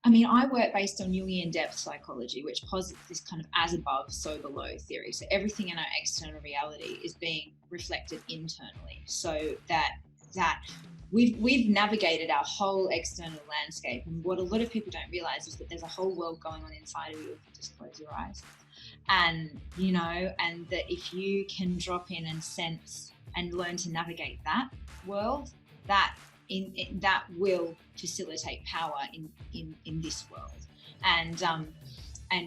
I mean, I work based on Jungian depth psychology, which posits this kind of as above, so below theory. So everything in our external reality is being reflected internally, so that we've navigated our whole external landscape. And what a lot of people don't realize is that there's a whole world going on inside of you if you just close your eyes. And, you know, and that if you can drop in and sense and learn to navigate that world, that will facilitate power in this world. And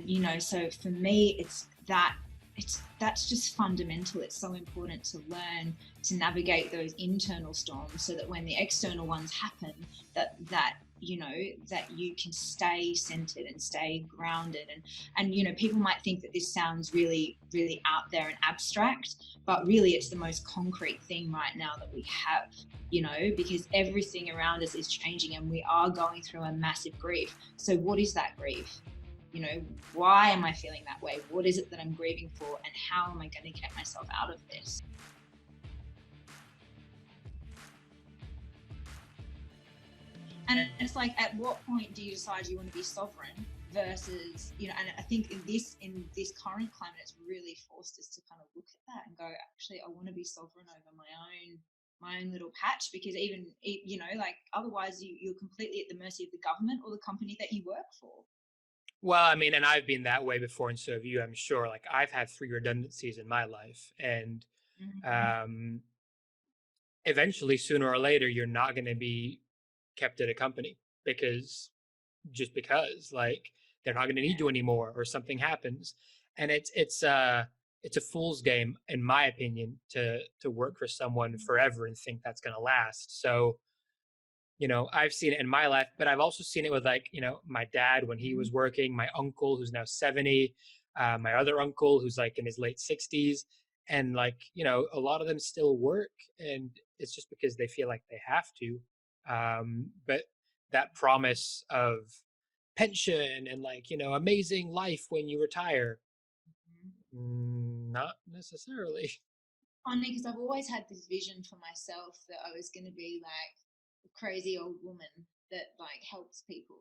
you know, so for me, that's just fundamental. It's so important to learn to navigate those internal storms, so that when the external ones happen, that you know, that you can stay centered and stay grounded. And you know, people might think that this sounds really, really out there and abstract, but really it's the most concrete thing right now that we have, you know, because everything around us is changing and we are going through a massive grief. So what is that grief? You know, why am I feeling that way? What is it that I'm grieving for? And how am I going to get myself out of this? And it's like, at what point do you decide you want to be sovereign versus, you know, and I think in this current climate, it's really forced us to kind of look at that and go, actually, I want to be sovereign over my own little patch, because even, you know, like otherwise you're completely at the mercy of the government or the company that you work for. Well, I mean, and I've been that way before, and so have you, I'm sure. Like, I've had 3 redundancies in my life, and eventually, sooner or later, you're not going to be kept at a company because like they're not going to need you anymore, or something happens, and it's a fool's game, in my opinion, to work for someone forever and think that's going to last. So, you know, I've seen it in my life, but I've also seen it with, like, you know, my dad when he was working, my uncle who's now 70, my other uncle who's like in his late 60s, and like, you know, a lot of them still work, and it's just because they feel like they have to. But that promise of pension and, like, you know, amazing life when you retire, not necessarily. Funny, because I've always had this vision for myself that I was going to be like a crazy old woman that like helps people,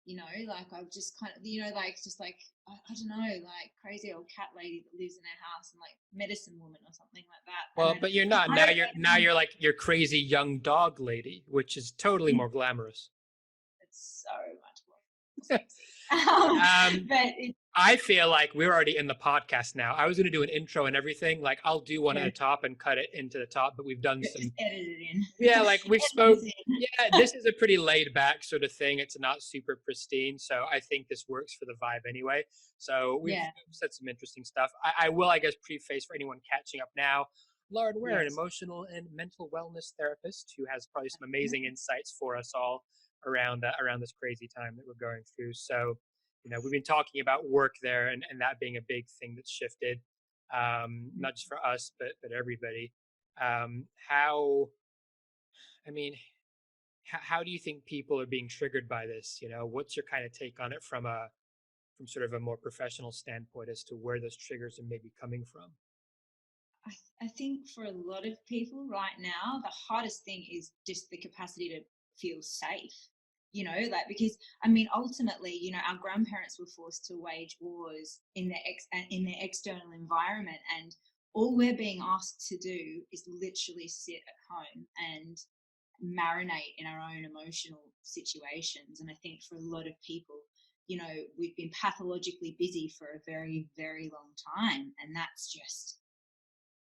you know, like I've just kind of, you know, like just like I don't know, like crazy old cat lady that lives in her house, and like medicine woman or something like that. Well, but you're not. Now you're like your crazy young dog lady, which is totally more glamorous. It's so much more sexy. But I feel like we're already in the podcast now. I was going to do an intro and everything. Like, I'll do one at the top and cut it into the top, but we've done some. Just edit it in. Yeah, like we've spoke. Yeah, this is a pretty laid back sort of thing. It's not super pristine, so I think this works for the vibe anyway. So we've said some interesting stuff. I will, I guess, preface for anyone catching up now. Lauran Ware, an emotional and mental wellness therapist who has probably some amazing insights for us all around this crazy time that we're going through. So, you know, we've been talking about work there, and that being a big thing that's shifted, not just for us, but everybody. How do you think people are being triggered by this? You know, what's your kind of take on it from sort of a more professional standpoint as to where those triggers are maybe coming from? I think for a lot of people right now, the hardest thing is just the capacity to feel safe, you know, like, because I mean, ultimately, you know, our grandparents were forced to wage wars in their external environment, and all we're being asked to do is literally sit at home and marinate in our own emotional situations. And I think for a lot of people, you know, we've been pathologically busy for a very, very long time, and that's just,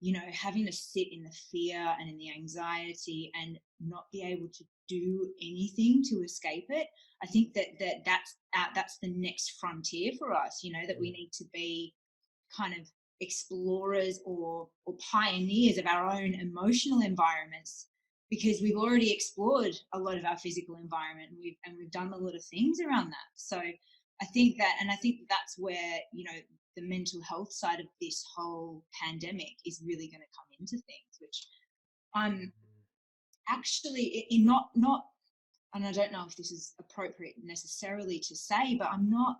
you know, having to sit in the fear and in the anxiety and not be able to do anything to escape it. I think that's the next frontier for us, you know, that we need to be kind of explorers or pioneers of our own emotional environments, because we've already explored a lot of our physical environment, and we've done a lot of things around that. So I think that's where, you know, the mental health side of this whole pandemic is really going to come into things, which I'm actually not, and I don't know if this is appropriate necessarily to say, but I'm not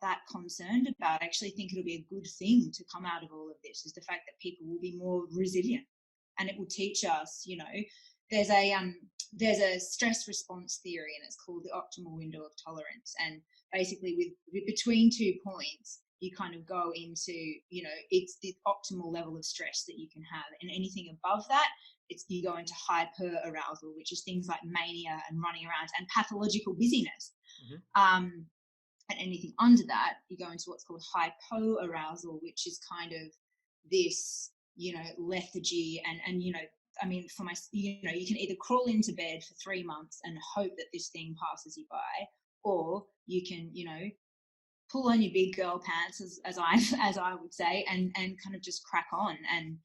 that concerned about. I actually think it'll be a good thing to come out of all of this, is the fact that people will be more resilient, and it will teach us, you know, there's there's a stress response theory, and it's called the optimal window of tolerance. And basically, with between 2 points, you kind of go into, it's the optimal level of stress that you can have, and anything above that, you go into hyper arousal, which is things like mania and running around and pathological busyness. And anything under that, you go into what's called hypo arousal, which is kind of this, lethargy and I mean, for my, you can either crawl into bed for 3 months and hope that this thing passes you by, or you can, pull on your big girl pants, as I would say, and kind of just crack on and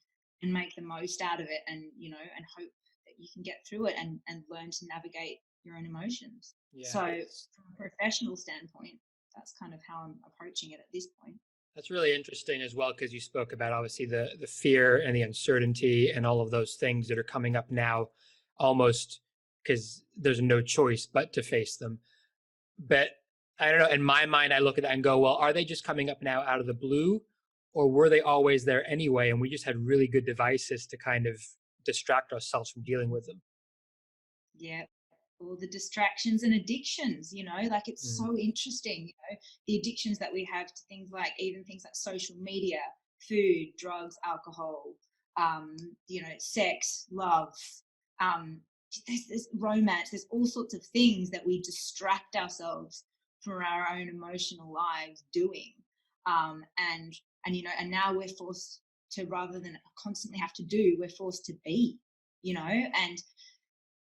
make the most out of it, and and hope that you can get through it and learn to navigate your own emotions. Yeah. So from a professional standpoint, that's kind of how I'm approaching it at this point. That's really interesting as well, because you spoke about obviously the fear and the uncertainty and all of those things that are coming up now, almost because there's no choice but to face them. But I don't know, in my mind, I look at that and go, well, are they just coming up now out of the blue, or were they always there anyway? And we just had really good devices to kind of distract ourselves from dealing with them. Yeah. Or the distractions and addictions, like it's so interesting, the addictions that we have to things like, even things like social media, food, drugs, alcohol, sex, love, there's romance, there's all sorts of things that we distract ourselves from our own emotional lives doing. And now we're forced to, rather than constantly have to do, we're forced to be, and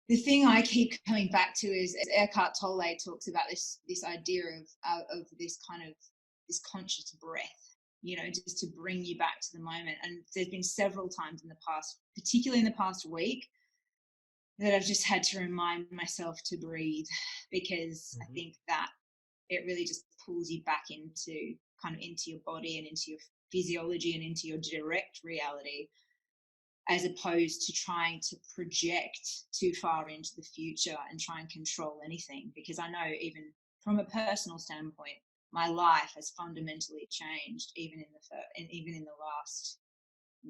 the thing I keep coming back to is, as Eckhart Tolle talks about this idea of this kind of this conscious breath, just to bring you back to the moment. And there's been several times in the past, particularly in the past week, that I've just had to remind myself to breathe, because I think that it really just pulls you back into your body and into your physiology and into your direct reality, as opposed to trying to project too far into the future and try and control anything. Because I know, even from a personal standpoint, my life has fundamentally changed, even in the last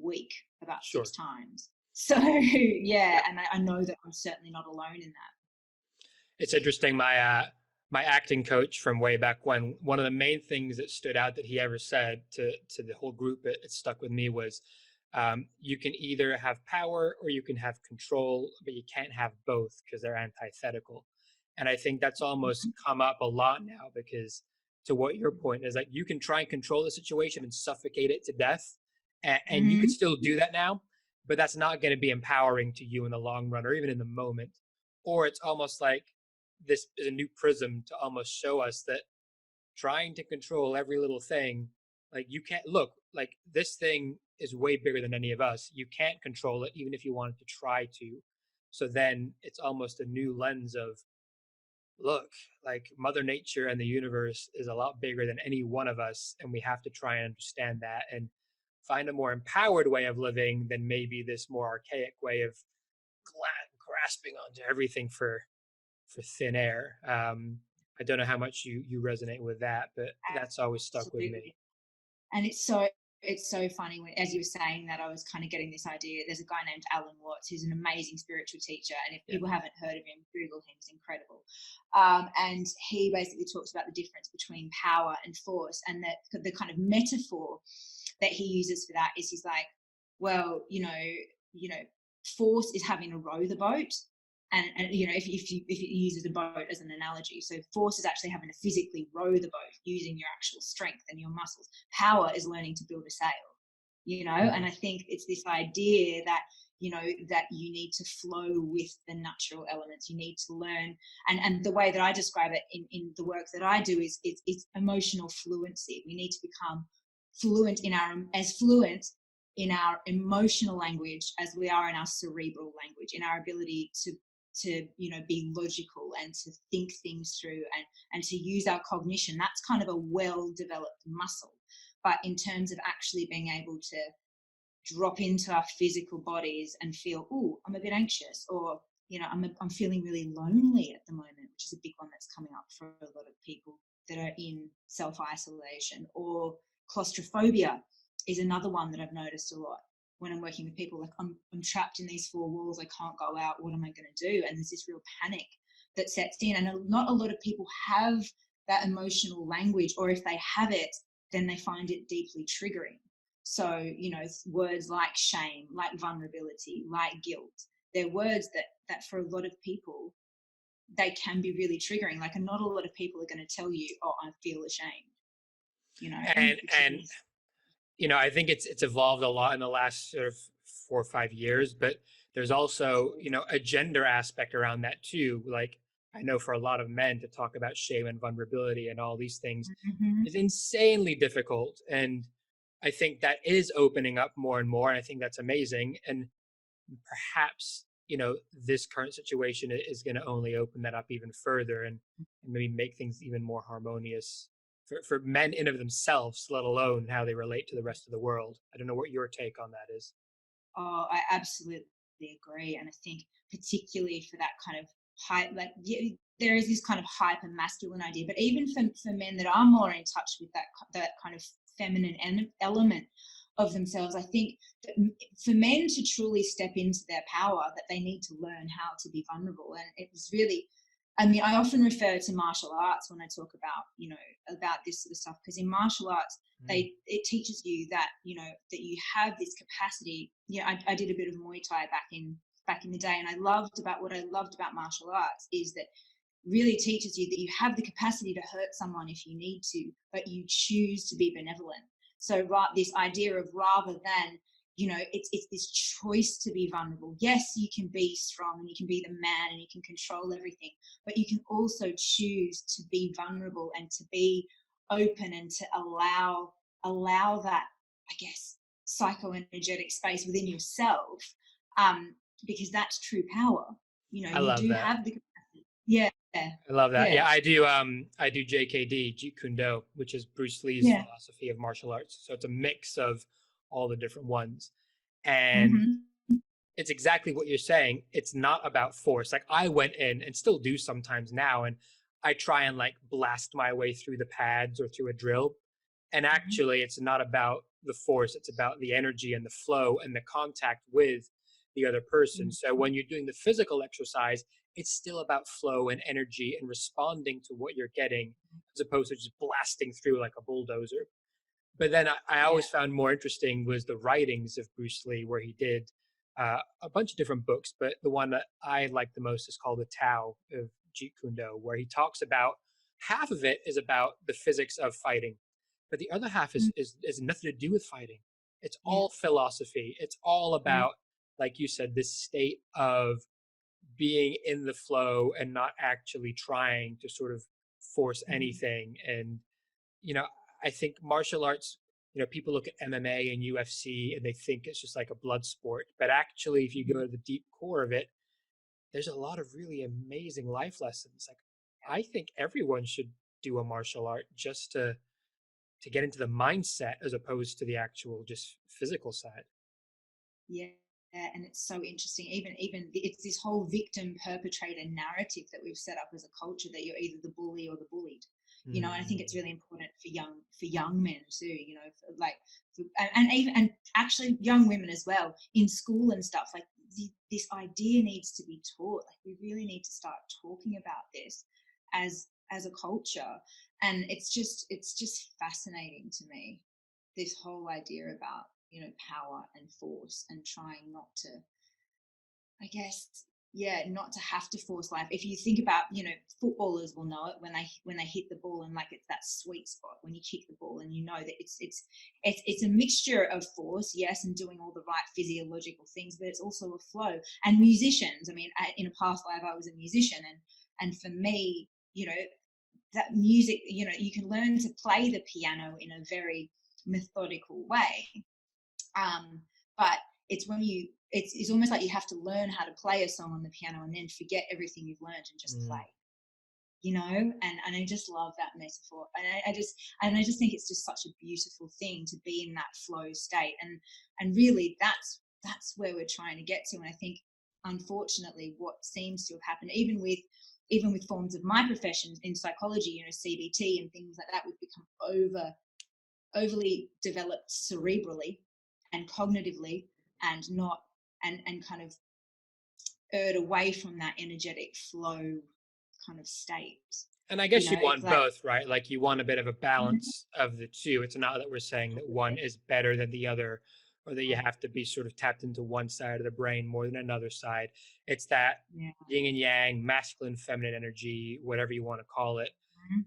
week, about 6 times. So yeah, and I know that I'm certainly not alone in that. It's interesting. My acting coach from way back when, one of the main things that stood out that he ever said to the whole group, it stuck with me, was, you can either have power or you can have control, but you can't have both, because they're antithetical. And I think that's almost come up a lot now, because to what your point is, like, you can try and control the situation and suffocate it to death, and you could still do that now, but that's not going to be empowering to you in the long run or even in the moment. Or it's almost like this is a new prism to almost show us that trying to control every little thing, like, you can't look, like, this thing is way bigger than any of us. You can't control it, even if you wanted to try to. So then it's almost a new lens of, look, like, Mother Nature and the universe is a lot bigger than any one of us, and we have to try and understand that and find a more empowered way of living than maybe this more archaic way of grasping onto everything for thin air. I don't know how much you resonate with that, but that's always stuck with me. And it's so funny, when, as you were saying that, I was kind of getting this idea. There's a guy named Alan Watts who's an amazing spiritual teacher, and if people haven't heard of him, Google him. He's incredible. And he basically talks about the difference between power and force, and that the kind of metaphor that he uses for that is, he's like, well, force is having to row the boat. And if he uses a boat as an analogy, so force is actually having to physically row the boat using your actual strength and your muscles. Power is learning to build a sail, and I think it's this idea that, that you need to flow with the natural elements. You need to learn, and the way that I describe it in the work that I do is it's emotional fluency. We need to become fluent in our emotional language as we are in our cerebral language, in our ability to be logical and to think things through and to use our cognition. That's kind of a well-developed muscle. But in terms of actually being able to drop into our physical bodies and feel, oh, I'm a bit anxious, or I'm feeling really lonely at the moment, which is a big one that's coming up for a lot of people that are in self-isolation, or claustrophobia is another one that I've noticed a lot. when I'm working with people, like I'm trapped in these four walls, I can't go out, what am I going to do? And there's this real panic that sets in, and not a lot of people have that emotional language, or if they have it, then they find it deeply triggering. So, you know, words like shame, like vulnerability, like guilt, they're words that for a lot of people, they can be really triggering. Like, and not a lot of people are going to tell you, oh, I feel ashamed, you know, And you know, I think it's evolved a lot in the last sort of 4 or 5 years, but there's also, you know, a gender aspect around that too. Like, I know for a lot of men to talk about shame and vulnerability and all these things mm-hmm. is insanely difficult. And I think that is opening up more and more. And I think that's amazing. And perhaps, you know, this current situation is going to only open that up even further, and maybe make things even more harmonious for men in of themselves, let alone how they relate to the rest of the world. I don't know what your take on that is. Oh, I absolutely agree. And I think particularly for that kind of hype, like, yeah, there is this kind of hyper masculine idea, but even for men that are more in touch with that kind of feminine element of themselves, I think that for men to truly step into their power, that they need to learn how to be vulnerable. And it was really, I mean, I often refer to martial arts when I talk about, you know, about this sort of stuff, because in martial arts, it teaches you that, you know, that you have this capacity. Yeah, I did a bit of Muay Thai back in the day, and what I loved about martial arts is that really teaches you that you have the capacity to hurt someone if you need to, but you choose to be benevolent. So, right, this idea of rather than, you know, it's this choice to be vulnerable. Yes, you can be strong and you can be the man and you can control everything, but you can also choose to be vulnerable and to be open and to allow that, I guess, psychoenergetic space within yourself, because that's true power. You know, I you love do that. have the capacity. Yeah, I love that. yeah, Yeah, I do JKD, Jeet Kune Do, which is Bruce Lee's yeah. philosophy of martial arts. So it's a mix of all the different ones. And Mm-hmm. it's exactly what you're saying. It's not about force. Like, I went in, and still do sometimes now, and I try and like blast my way through the pads or through a drill. And actually, it's not about the force. It's about the energy and the flow and the contact with the other person. So when you're doing the physical exercise, it's still about flow and energy and responding to what you're getting, as opposed to just blasting through like a bulldozer. But then I Yeah. always found more interesting was the writings of Bruce Lee, where he did a bunch of different books, but the one that I like the most is called The Tao of Jeet Kune Do, where he talks about half of it is about the physics of fighting, but the other half is nothing to do with fighting. It's Yeah. all philosophy. It's all Mm. about, like you said, this state of being in the flow and not actually trying to sort of force anything. And you know, I think martial arts, you know, people look at MMA and UFC and they think it's just like a blood sport. But actually, if you go to the deep core of it, there's a lot of really amazing life lessons. Like, I think everyone should do a martial art just to get into the mindset, as opposed to the actual just physical side. Yeah, and it's so interesting. Even it's this whole victim perpetrator narrative that we've set up as a culture, that you're either the bully or the bullied. You know, and I think it's really important for young men too. You know, and actually young women as well in school and stuff. Like, this idea needs to be taught. Like, we really need to start talking about this as a culture. And it's just fascinating to me, this whole idea about, you know, power and force, and trying not to, I guess, yeah, not to have to force life. If you think about, you know, footballers will know it when they hit the ball, and like, it's that sweet spot when you kick the ball, and you know that it's a mixture of force, yes, and doing all the right physiological things, but it's also a flow. And musicians, I mean, in a past life I was a musician, and for me, you know, that music, you know, you can learn to play the piano in a very methodical way, but it's when it's almost like you have to learn how to play a song on the piano and then forget everything you've learned and just play, you know. And I just love that metaphor, and I just think it's just such a beautiful thing to be in that flow state, and really that's where we're trying to get to. And I think, unfortunately, what seems to have happened, even with forms of my profession in psychology, you know, CBT and things like that, we've become overly developed cerebrally and cognitively, and not and kind of erred away from that energetic flow kind of state. And I guess you It's want like, both, right? Like you want a bit of a balance of the two. It's not that we're saying that one is better than the other, or that you have to be sort of tapped into one side of the brain more than another side. It's that yeah. yin and yang, masculine, feminine energy, whatever you want to call it. Mhm.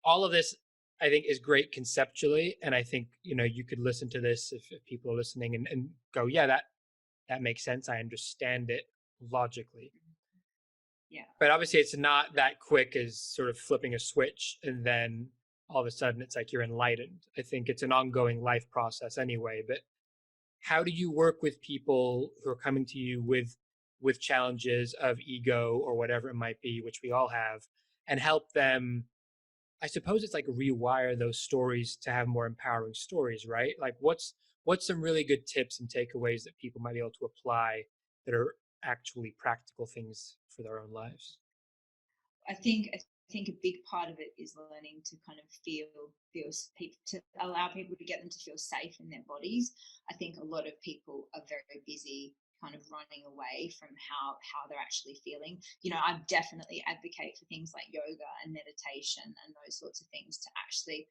All of this, I think, is great conceptually. And I think, you could listen to this if people are listening and go, yeah, that makes sense. I understand it logically. Yeah. But obviously, it's not that quick as sort of flipping a switch and then all of a sudden it's like you're enlightened. I think it's an ongoing life process anyway. But how do you work with people who are coming to you with challenges of ego or whatever it might be, which we all have, and help them? I suppose it's like rewire those stories to have more empowering stories, right? Like what's some really good tips and takeaways that people might be able to apply that are actually practical things for their own lives? I think a big part of it is learning to kind of feel people, to allow people to get them to feel safe in their bodies. I think a lot of people are very busy kind of running away from how they're actually feeling. I definitely advocate for things like yoga and meditation and those sorts of things to actually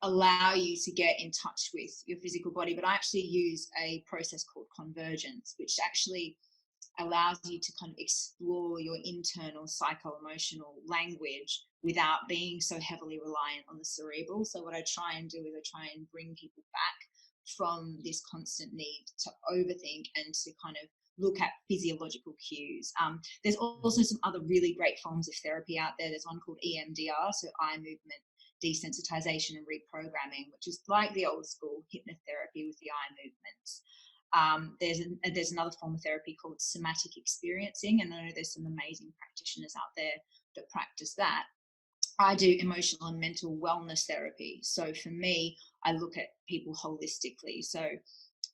allow you to get in touch with your physical body. But I actually use a process called convergence, which actually allows you to kind of explore your internal psycho-emotional language without being so heavily reliant on the cerebral. So what I try and do is I try and bring people back from this constant need to overthink and to kind of look at physiological cues. There's also some other really great forms of therapy out there. There's one called EMDR, so eye movement desensitization and reprogramming, which is like the old school hypnotherapy with the eye movements. There's another form of therapy called somatic experiencing, and I know there's some amazing practitioners out there that practice that. I do emotional and mental wellness therapy. So for me, I look at people holistically. So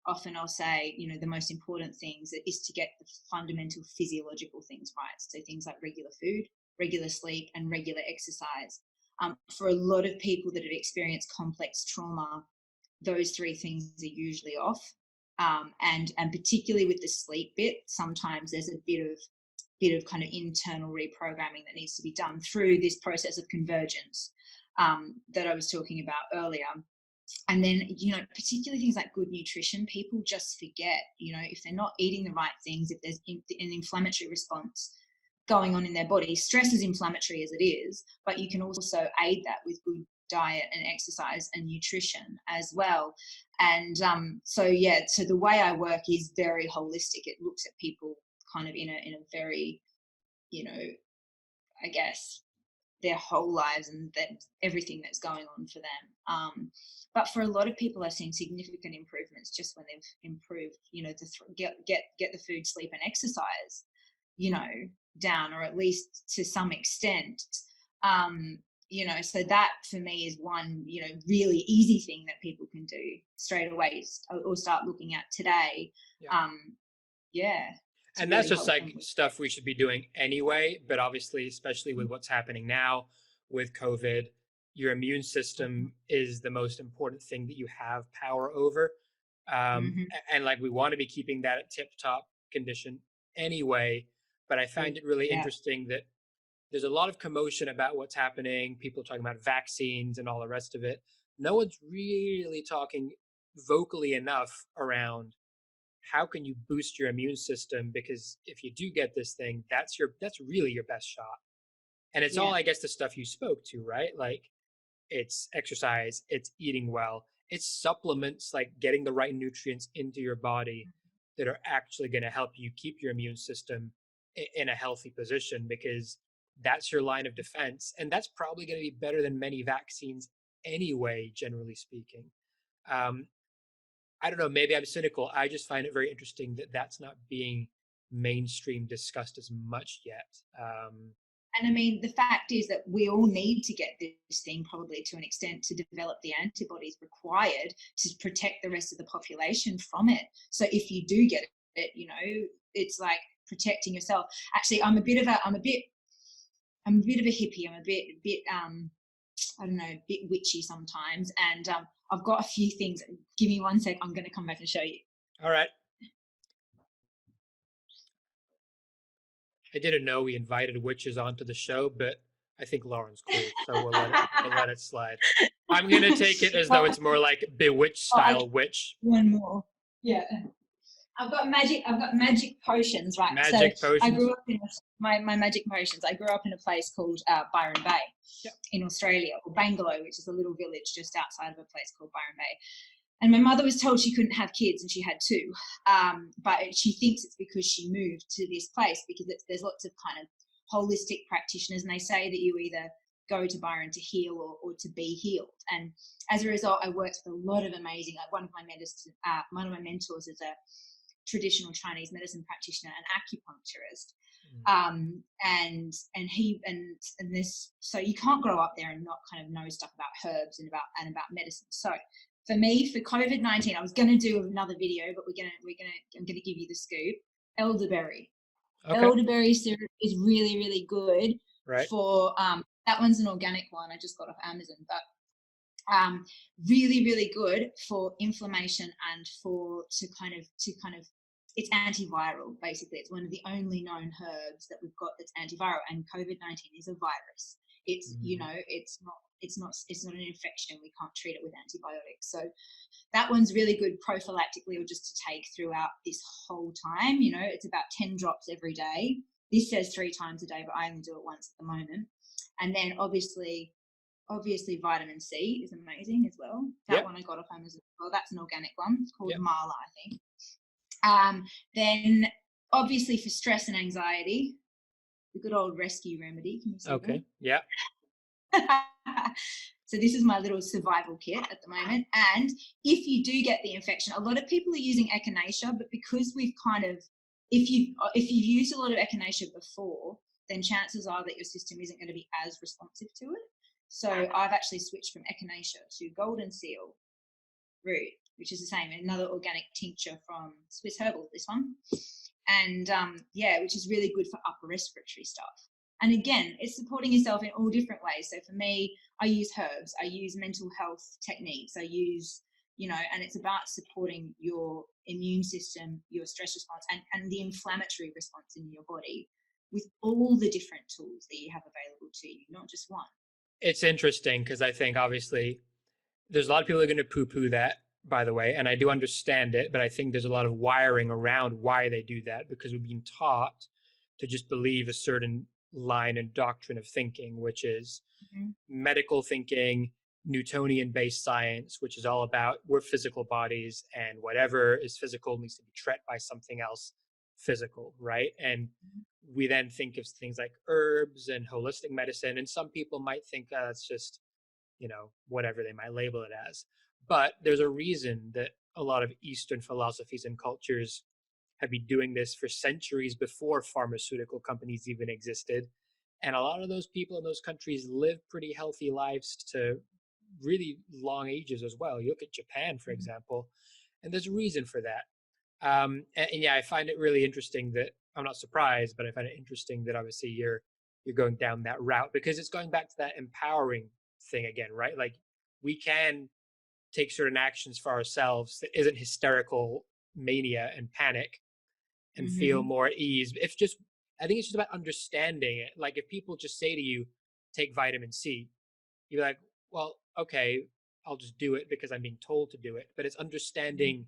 often I'll say, the most important things is to get the fundamental physiological things right. So things like regular food, regular sleep, and regular exercise. For a lot of people that have experienced complex trauma, those three things are usually off. And particularly with the sleep bit, sometimes there's a bit of kind of internal reprogramming that needs to be done through this process of convergence that I was talking about earlier. And then, particularly things like good nutrition, people just forget, if they're not eating the right things, if there's an inflammatory response going on in their body. Stress is inflammatory as it is, but you can also aid that with good diet and exercise and nutrition as well. And so the way I work is very holistic. It looks at people kind of in a very, I guess, their whole lives and that everything that's going on for them. But for a lot of people, I've seen significant improvements just when they've improved, get the food, sleep, and exercise, down, or at least to some extent. So that for me is one, really easy thing that people can do straight away or start looking at today. Yeah. And Really that's just like stuff we should be doing anyway. But obviously, especially with what's happening now with COVID, your immune system is the most important thing that you have power over. And like we want to be keeping that at tip top condition anyway. But I find it really interesting that there's a lot of commotion about what's happening. People talking about vaccines and all the rest of it. No one's really talking vocally enough around how can you boost your immune system, because if you do get this thing, that's really your best shot. And it's all, I guess, the stuff you spoke to, right? Like it's exercise, it's eating well, it's supplements, like getting the right nutrients into your body that are actually going to help you keep your immune system in a healthy position, because that's your line of defense. And that's probably going to be better than many vaccines anyway, generally speaking. I don't know, maybe I'm cynical. I just find it very interesting that that's not being mainstream discussed as much yet. And I mean, the fact is that we all need to get this thing probably to an extent to develop the antibodies required to protect the rest of the population from it. So if you do get it, it's like protecting yourself. Actually, I'm a bit of a hippie. I'm a bit I don't know, a bit witchy sometimes. And I've got a few things. Give me 1 sec. I'm going to come back and show you. All right. I didn't know we invited witches onto the show, but I think Lauren's cool, so we'll let it slide. I'm gonna take it as though it's more like Bewitched style witch. One more. Yeah. I've got magic potions, right? Magic so I potions. grew up in my magic potions. I grew up in a place called Byron Bay in Australia, or Bangalow, which is a little village just outside of a place called Byron Bay. And my mother was told she couldn't have kids, and she had two. But she thinks it's because she moved to this place, because there's lots of kind of holistic practitioners, and they say that you either go to Byron to heal or to be healed. And as a result, I worked with a lot of amazing. Like one of my mentors is a traditional Chinese medicine practitioner and acupuncturist. And this, so you can't grow up there and not kind of know stuff about herbs and about medicine. So for me, for COVID-19, I was going to do another video, but I'm going to give you the scoop. Elderberry. Okay. Elderberry syrup is really, really good for, that one's an organic one. I just got off Amazon, but really, really good for inflammation and to kind of, it's antiviral, basically. It's one of the only known herbs that we've got that's antiviral, and COVID-19 is a virus. It's, you know, it's not an infection. We can't treat it with antibiotics. So that one's really good prophylactically, or just to take throughout this whole time. You know, it's about 10 drops every day. This says 3 times a day, but I only do it once at the moment. And then obviously vitamin C is amazing as well. That one I got off Amazon. Well, that's an organic one. It's called Mala, I think. Then obviously for stress and anxiety, the good old rescue remedy. Can you see that? Yeah. So this is my little survival kit at the moment. And if you do get the infection, a lot of people are using echinacea, but because we've kind of, if you've used a lot of echinacea before, then chances are that your system isn't going to be as responsive to it. So I've actually switched from echinacea to golden seal root, which is the same, another organic tincture from Swiss Herbal, this one. And which is really good for upper respiratory stuff. And again, it's supporting yourself in all different ways. So for me, I use herbs, I use mental health techniques, I use, you know, and it's about supporting your immune system, your stress response, and the inflammatory response in your body with all the different tools that you have available to you, not just one. It's interesting because I think obviously there's a lot of people who are going to poo-poo that, by the way, and I do understand it, but I think there's a lot of wiring around why they do that, because we've been taught to just believe a certain line and doctrine of thinking, which is medical thinking, Newtonian-based science, which is all about we're physical bodies and whatever is physical needs to be treated by something else physical, right? And we then think of things like herbs and holistic medicine, and some people might think it's just, you know, whatever they might label it as. But there's a reason that a lot of Eastern philosophies and cultures have been doing this for centuries before pharmaceutical companies even existed. And a lot of those people in those countries live pretty healthy lives to really long ages as well. You look at Japan, for example, and there's a reason for that. And yeah, I find it really interesting that, I'm not surprised, but I find it interesting that obviously you're going down that route, because it's going back to that empowering thing again, right? Like we can take certain actions for ourselves that isn't hysterical mania and panic and feel more at ease. I think it's just about understanding it. Like if people just say to you, take vitamin C, you're like, well, okay, I'll just do it because I'm being told to do it. But it's understanding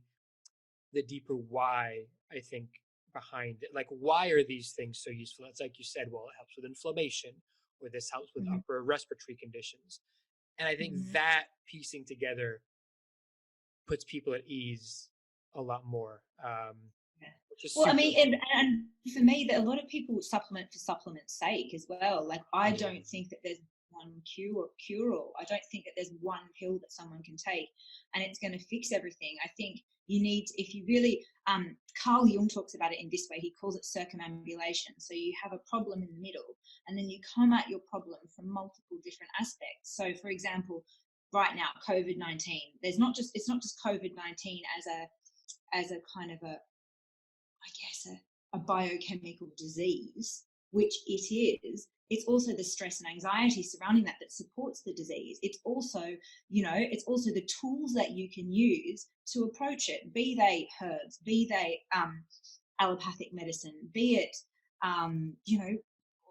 the deeper why, I think, behind it. Like, why are these things so useful? It's like you said, well, it helps with inflammation, or this helps with upper respiratory conditions. And I think that piecing together puts people at ease a lot more. Well, I mean, and for me, that a lot of people supplement for supplement's sake as well. Like, I don't think that there's one cure-all. I don't think that there's one pill that someone can take and it's going to fix everything. I think you need, if you really, Carl Jung talks about it in this way. He calls it circumambulation. So you have a problem in the middle, and then you come at your problem from multiple different aspects. So, for example, right now, COVID-19. It's not just COVID-19 as a kind of a biochemical disease, which it is. It's also the stress and anxiety surrounding that supports the disease. It's also, it's also the tools that you can use to approach it, be they herbs, be they allopathic medicine, be it you know,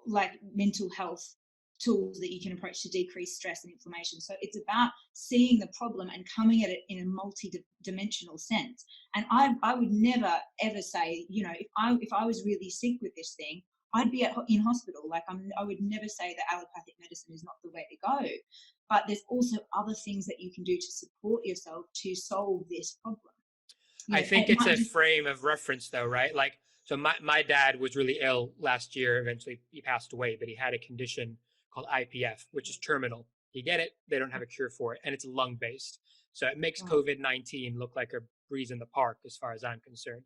like mental health tools that you can approach to decrease stress and inflammation. So it's about seeing the problem and coming at it in a multi-dimensional sense. And I would never ever say, you know, if I was really sick with this thing, I'd be in hospital. Like I would never say that allopathic medicine is not the way to go. But there's also other things that you can do to support yourself to solve this problem. You I know, and think it it's might a just frame of reference though, right? Like, so my dad was really ill last year. Eventually he passed away, but he had a condition called IPF, which is terminal. You get it, they don't have a cure for it, and it's lung based. So it makes right. COVID-19 look like a breeze in the park as far as I'm concerned.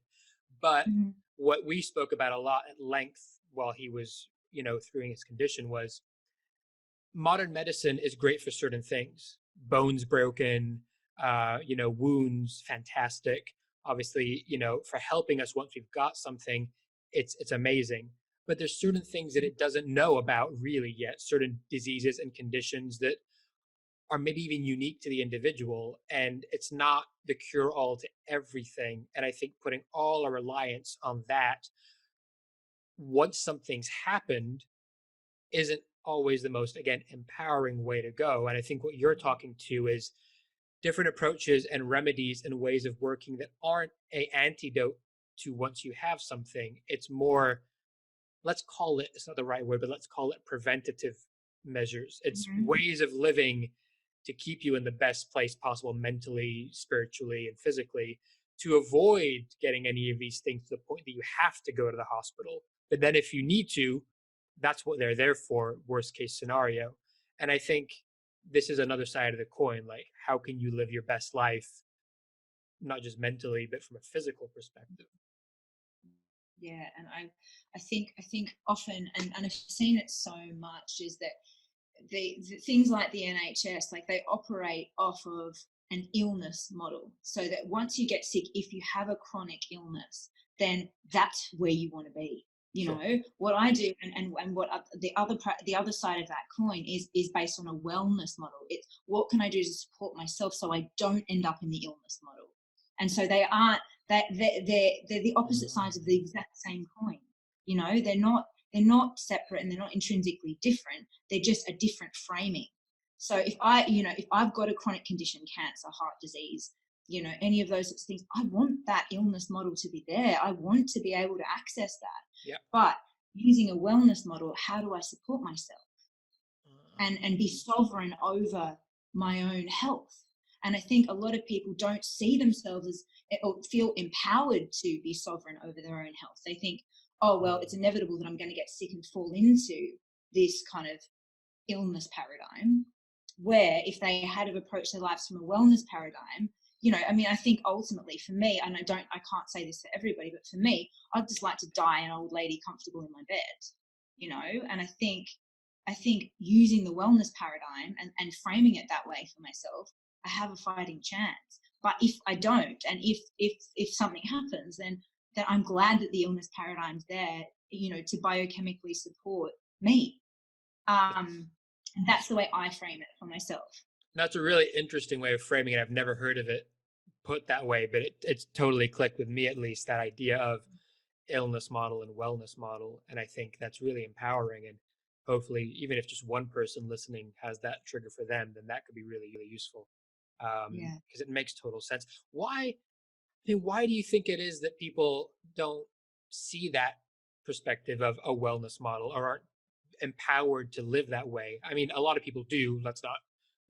But Mm-hmm. what we spoke about a lot at length while he was, you know, through his condition was modern medicine is great for certain things. Bones broken, you know, wounds, fantastic. Obviously, you know, for helping us once we've got something, it's amazing. But there's certain things that it doesn't know about really yet, certain diseases and conditions that are maybe even unique to the individual. And it's not the cure all to everything. And I think putting all our reliance on that once something's happened isn't always the most, again, empowering way to go. And I think what you're talking to is different approaches and remedies and ways of working that aren't a antidote to once you have something. It's more, let's call it, it's not the right word, but let's call it preventative measures. It's Mm-hmm. ways of living to keep you in the best place possible mentally, spiritually, and physically, to avoid getting any of these things to the point that you have to go to the hospital. But then if you need to, that's what they're there for, worst case scenario. And I think this is another side of the coin. Like, how can you live your best life, not just mentally, but from a physical perspective? Yeah, and I think often, and I've seen it so much, is that the things like the NHS, like they operate off of an illness model, so that once you get sick, if you have a chronic illness, then that's where you want to be. You Sure. know what I do, and what the other side of that coin is based on a wellness model. It's what can I do to support myself so I don't end up in the illness model. And so they aren't that they're the opposite sides of the exact same coin. You know, they're not separate and they're not intrinsically different. They're just a different framing. So if I've got a chronic condition, cancer, heart disease, you know, any of those sorts of things, I want that illness model to be there. I want to be able to access that. Yeah. But using a wellness model, how do I support myself and be sovereign over my own health? And I think a lot of people don't see themselves as or feel empowered to be sovereign over their own health. They think, oh, well, it's inevitable that I'm going to get sick and fall into this kind of illness paradigm. Where if they had have approached their lives from a wellness paradigm, you know, I mean, I think ultimately for me, and I can't say this for everybody, but for me, I'd just like to die an old lady comfortable in my bed, you know. And I think using the wellness paradigm and framing it that way for myself, I have a fighting chance. But if I don't, and if something happens, then I'm glad that the illness paradigm's there, you know, to biochemically support me. Yes. And that's the way I frame it for myself. That's a really interesting way of framing it. I've never heard of it put that way, but it's totally clicked with me, at least, that idea of illness model and wellness model. And I think that's really empowering. And hopefully, even if just one person listening has that trigger for them, then that could be really, really useful. Yeah. Because it makes total sense. Why do you think it is that people don't see that perspective of a wellness model or aren't empowered to live that way? I mean, a lot of people do, let's not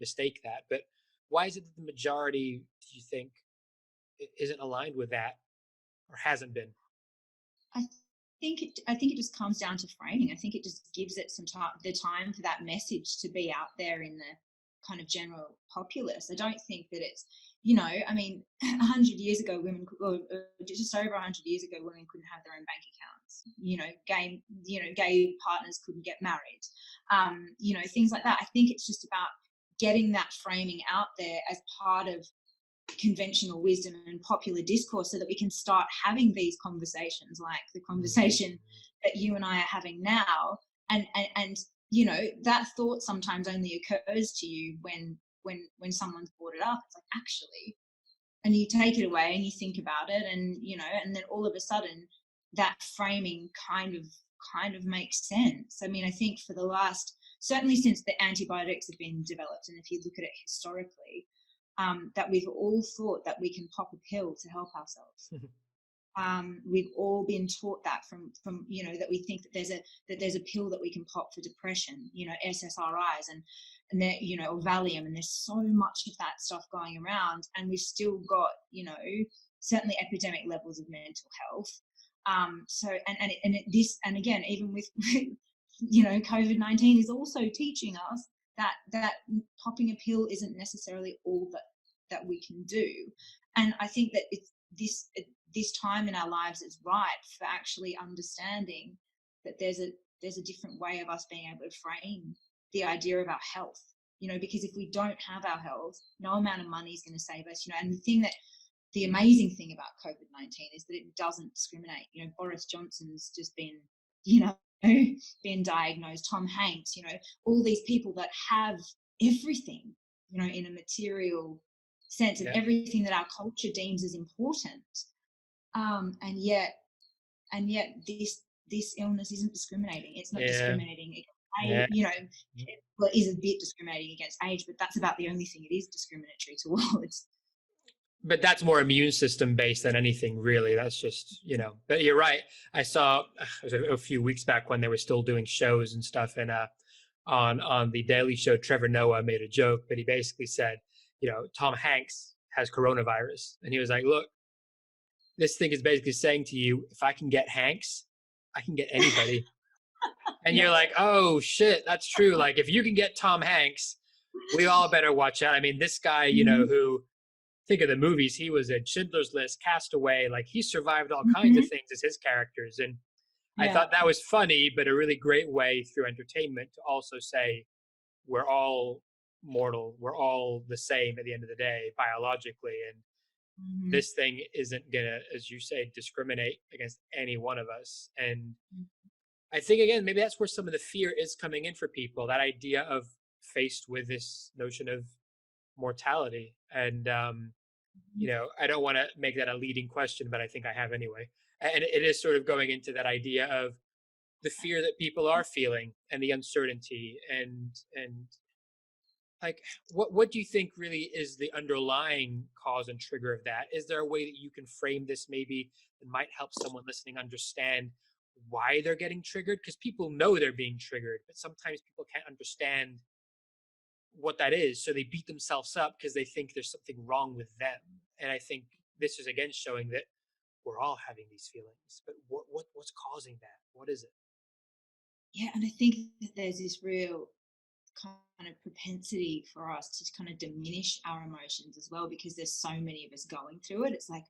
mistake that, but why is it that the majority, do you think, isn't aligned with that or hasn't been? I I think it just comes down to framing. I think it just gives it some time, the time for that message to be out there in the kind of general populace. I don't think that it's, you know, I mean, 100 years ago, or just over 100 years ago, women couldn't have their own bank accounts. Gay partners couldn't get married. You know, things like that. I think it's just about getting that framing out there as part of conventional wisdom and popular discourse so that we can start having these conversations like the conversation that you and I are having now. And you know, that thought sometimes only occurs to you when someone's brought it up. It's like, actually, and you take it away and you think about it, and you know, and then all of a sudden that framing kind of kind of makes sense. I mean, I think for the last, certainly since the antibiotics have been developed, and if you look at it historically, that we've all thought that we can pop a pill to help ourselves. We've all been taught that from that we think that there's a pill that we can pop for depression, SSRIs and there, or Valium, and there's so much of that stuff going around, and we've still got certainly epidemic levels of mental health. So and again, even with COVID-19 is also teaching us that popping a pill isn't necessarily all that we can do. And I think that it's this time in our lives is right for actually understanding that there's a different way of us being able to frame the idea of our health, because if we don't have our health, no amount of money is going to save us, and the amazing thing about COVID-19 is that it doesn't discriminate. Boris Johnson's just been, been diagnosed, Tom Hanks, all these people that have everything, in a material sense, and everything that our culture deems as important. And yet this illness isn't discriminating. It's not discriminating against age, well, it is a bit discriminating against age, but that's about the only thing it is discriminatory towards. But that's more immune system based than anything, really. That's just, but you're right. I saw a few weeks back when they were still doing shows and stuff, and on the Daily Show, Trevor Noah made a joke, but he basically said, Tom Hanks has coronavirus, and he was like, look, this thing is basically saying to you, if I can get Hanks, I can get anybody. And you're like, oh shit, that's true. Like, if you can get Tom Hanks, we all better watch out. I mean, this guy, who, think of the movies, he was in Schindler's List, Castaway, like he survived all kinds of things as his characters. And I thought that was funny, but a really great way through entertainment to also say, we're all mortal. We're all the same at the end of the day, biologically. And this thing isn't gonna, as you say, discriminate against any one of us. And I think, again, maybe that's where some of the fear is coming in for people, that idea of faced with this notion of mortality. And I don't want to make that a leading question, but I think I have anyway. And it is sort of going into that idea of the fear that people are feeling and the uncertainty, and like, what do you think really is the underlying cause and trigger of that? Is there a way that you can frame this maybe that might help someone listening understand why they're getting triggered? Because people know they're being triggered, but sometimes people can't understand what that is, so they beat themselves up because they think there's something wrong with them. And I think this is again showing that we're all having these feelings, but what's causing that? What is it? Yeah, and I think that there's this real kind of propensity for us to kind of diminish our emotions as well, because there's so many of us going through it. It's like,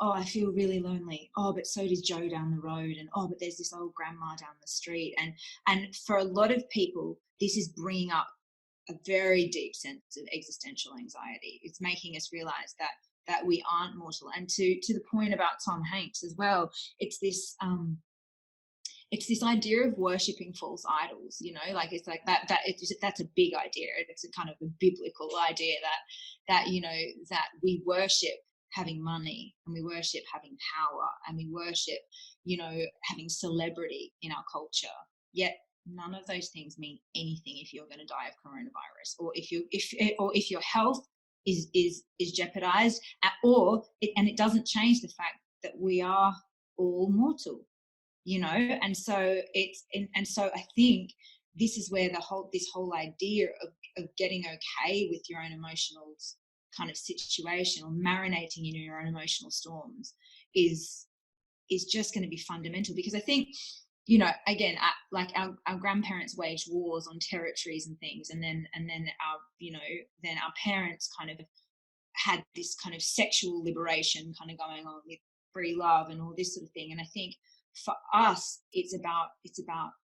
oh, I feel really lonely. Oh, but so does Joe down the road. And oh, but there's this old grandma down the street. And for a lot of people, this is bringing up a very deep sense of existential anxiety. It's making us realize that we aren't mortal. And to the point about Tom Hanks as well, it's this idea of worshipping false idols, it's like that's a big idea. It's a kind of a biblical idea that we worship having money, and we worship having power, and we worship, having celebrity in our culture. Yet none of those things mean anything if you're going to die of coronavirus, or if your health is jeopardized, and it doesn't change the fact that we are all mortal, and so I think this is where this whole idea of getting okay with your own emotional kind of situation, or marinating in your own emotional storms, is just going to be fundamental. Because I think, again, like our grandparents waged wars on territories and things, and then our parents kind of had this kind of sexual liberation kind of going on with free love and all this sort of thing. And I think for us, it's about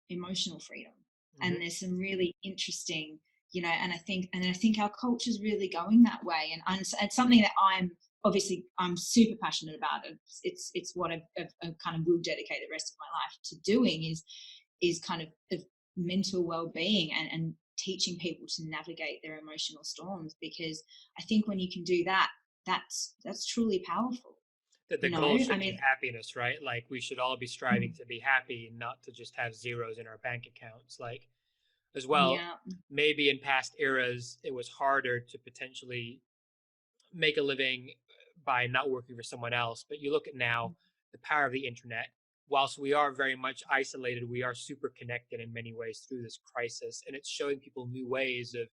emotional freedom. And there's some really interesting, and I think our culture is really going that way. And it's something that I'm super passionate about. It's what I kind of will dedicate the rest of my life to doing, is kind of mental well-being and teaching people to navigate their emotional storms. Because I think when you can do that, that's truly powerful. that the you know, goal I should be mean, happiness, right? Like we should all be striving to be happy, not to just have zeros in our bank accounts. Like as well, yeah, maybe in past eras it was harder to potentially make a living by not working for someone else. But you look at now the power of the internet. Whilst we are very much isolated, we are super connected in many ways through this crisis, and it's showing people new ways of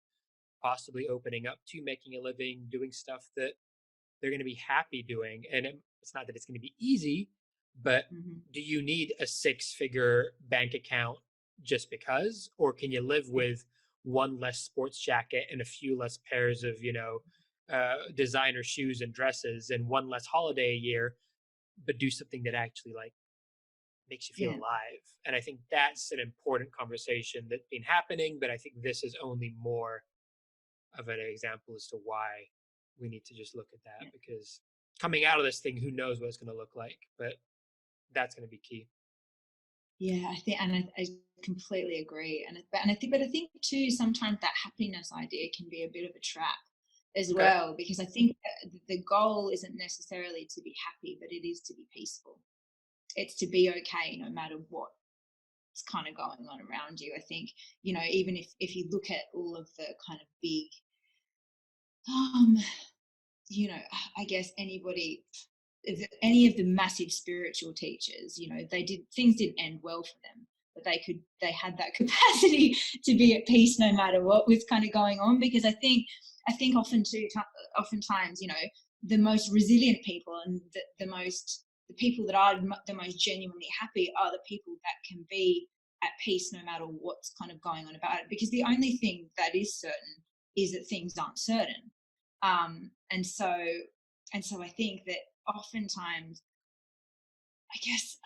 possibly opening up to making a living, doing stuff that they're going to be happy doing. And it's not that it's going to be easy, but hmm do you need a 6-figure bank account just because? Or can you live with one less sports jacket and a few less pairs of, designer shoes and dresses and one less holiday a year, but do something that actually like makes you feel yeah, alive? And I think that's an important conversation that's been happening, but I think this is only more of an example as to why we need to just look at that, yeah. because coming out of this thing, who knows what it's going to look like, but that's going to be key. Yeah, I think, and I completely agree. But I think too, sometimes that happiness idea can be a bit of a trap as Okay. well, because I think that the goal isn't necessarily to be happy, but it is to be peaceful. It's to be okay no matter what's kind of going on around you. I think, even if you look at all of the kind of big, um, I guess anybody, if any of the massive spiritual teachers, things didn't end well for them, but they had that capacity to be at peace no matter what was kind of going on. Because I think oftentimes, the most resilient people and the people that are the most genuinely happy are the people that can be at peace no matter what's kind of going on about it. Because the only thing that is certain is that things aren't certain. And so I think that oftentimes, I guess,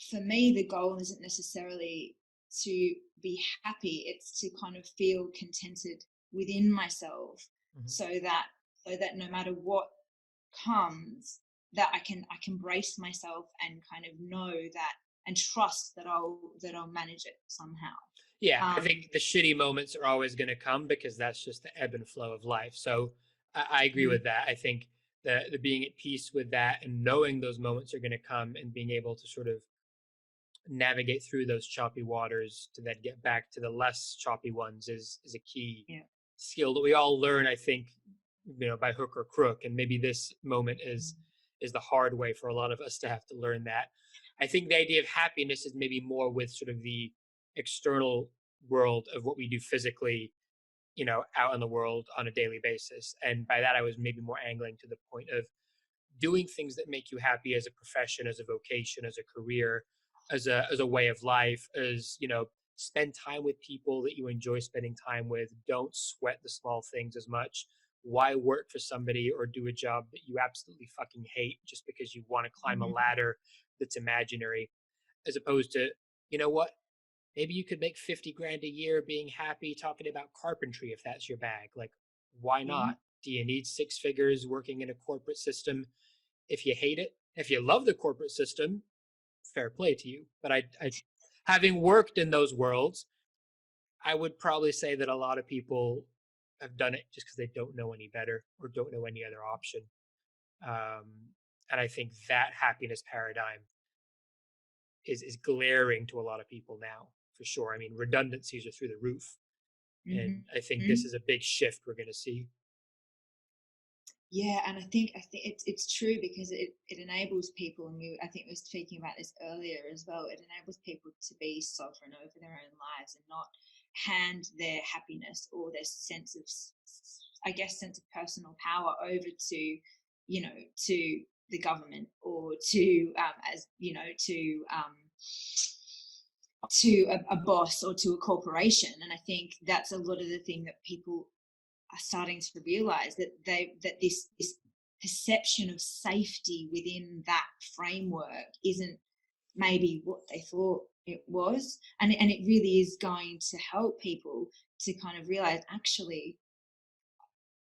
for me, the goal isn't necessarily to be happy. It's to kind of feel contented within myself, Mm-hmm. so that no matter what comes, that I can brace myself and kind of know that, and trust that I'll manage it somehow. Yeah, I Um, think the shitty moments are always going to come because that's just the ebb and flow of life. So I agree mhm, with that. I think the being at peace with that and knowing those moments are going to come and being able to sort of navigate through those choppy waters to then get back to the less choppy ones is a key yeah. skill that we all learn, I think, by hook or crook. And maybe this moment is the hard way for a lot of us to have to learn that. I think the idea of happiness is maybe more with sort of the external world of what we do physically, out in the world on a daily basis. And by that I was maybe more angling to the point of doing things that make you happy as a profession, as a vocation, as a career, as a way of life, as spend time with people that you enjoy spending time with. Don't sweat the small things as much. Why work for somebody or do a job that you absolutely fucking hate just because you want to climb a Mhm, ladder that's imaginary? As opposed to, you know what, maybe you could make 50 grand a year being happy talking about carpentry if that's your bag. Like, why yeah. not? Do you need 6 figures working in a corporate system? If you hate it, if you love the corporate system, fair play to you. But I having worked in those worlds, I would probably say that a lot of people have done it just because they don't know any better or don't know any other option. Um, and I think that happiness paradigm is glaring to a lot of people now, for sure. I mean, redundancies are through the roof, and I think this Mhm. is a big shift we're going to see. Yeah, and I think it's true, because it enables people, and I think we were speaking about this earlier as well. It enables people to be sovereign over their own lives and not hand their happiness or their sense of, I guess, sense of personal power over to the government, or to as to a boss or to a corporation. And I think that's a lot of the thing that people are starting to realize, that this perception of safety within that framework isn't maybe what they thought it was. And it really is going to help people to kind of realize, actually,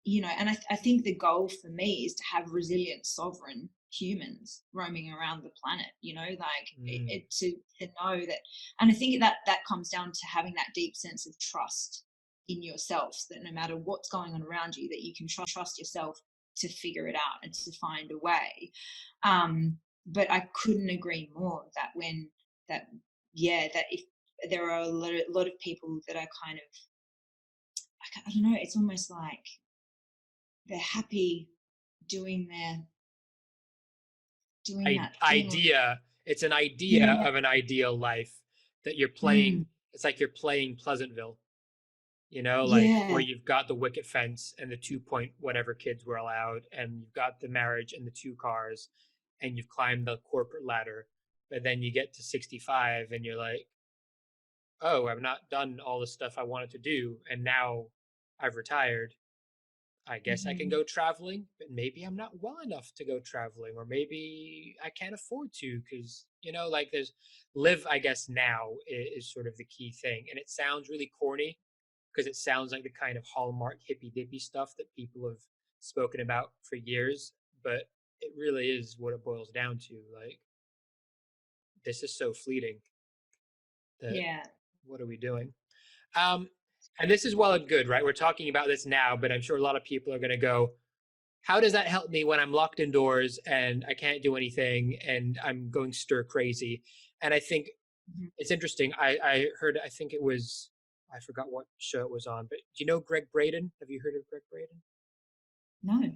and I think the goal for me is to have resilient, sovereign humans roaming around the planet, like Mm. to know that. And I think that comes down to having that deep sense of trust in yourself, that no matter what's going on around you, that you can trust yourself figure it out and to find a way. But I couldn't agree more that if there are a lot of people that are kind of, I don't know, it's almost like they're happy doing that idea. It's an idea of an ideal life that you're playing. It's like you're playing Pleasantville, like where you've got the wicket fence and the 2 point whatever kids were allowed, and you've got the marriage and the 2 cars, and you've climbed the corporate ladder. But then you get to 65 and you're like, oh, I've not done all the stuff I wanted to do, and now I've retired. I guess I can go traveling, but maybe I'm not well enough to go traveling, or maybe I can't afford to, because, like there's live, I guess now is sort of the key thing. And it sounds really corny because it sounds like the kind of hallmark hippy dippy stuff that people have spoken about for years, but it really is what it boils down to. Like, this is so fleeting that what are we doing? And this is well and good, right? We're talking about this now, but I'm sure a lot of people are going to go, how does that help me when I'm locked indoors and I can't do anything and I'm going stir crazy? And I think it's interesting. I heard, I think it was, I forgot what show it was on, but do you know Gregg Braden? Have you heard of Gregg Braden? No.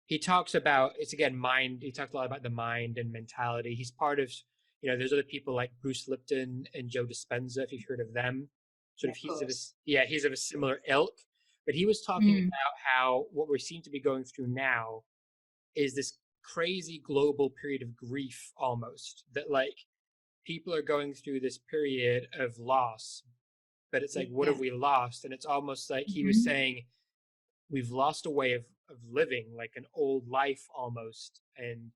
He talks about, it's again, mind. He talks a lot about the mind and mentality. He's part of, there's other people like Bruce Lipton and Joe Dispenza, if you've heard of them. He's of a similar ilk, but he was talking about how what we seem to be going through now is this crazy global period of grief, almost, that like people are going through this period of loss, but it's like, what have we lost? And it's almost like he was saying, we've lost a way of living, like an old life almost, and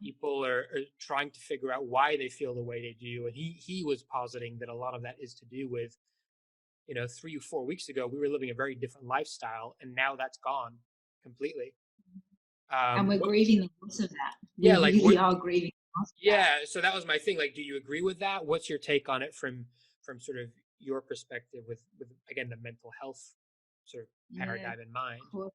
people are trying to figure out why they feel the way they do. And he was positing that a lot of that is to do with, 3 or 4 weeks ago, we were living a very different lifestyle, and now that's gone completely. And we're grieving the loss of that. We really are grieving the loss of that. So that was my thing. Like, do you agree with that? What's your take on it from sort of your perspective with again, the mental health sort of paradigm in mind? Well,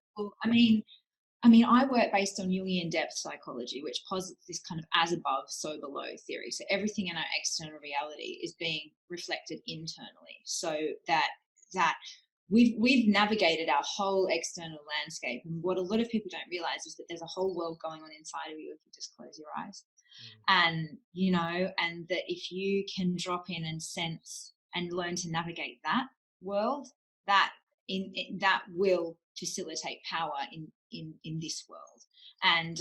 I work based on Jungian depth psychology, which posits this kind of as above, so below theory. So everything in our external reality is being reflected internally, so that we've navigated our whole external landscape. And what a lot of people don't realize is that there's a whole world going on inside of you if you just close your eyes. And, and that if you can drop in and sense and learn to navigate that world, that will facilitate power in this world. And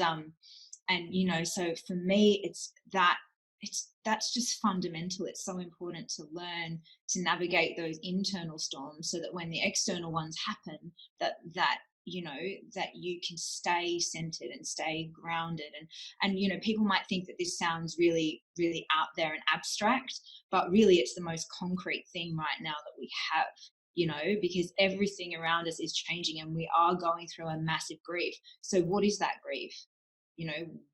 so for me, that's just fundamental. It's so important to learn to navigate those internal storms, so that when the external ones happen, that you can stay centered and stay grounded. And people might think that this sounds really, really out there and abstract, but really it's the most concrete thing right now that we have. Because everything around us is changing and we are going through a massive grief. So what is that grief?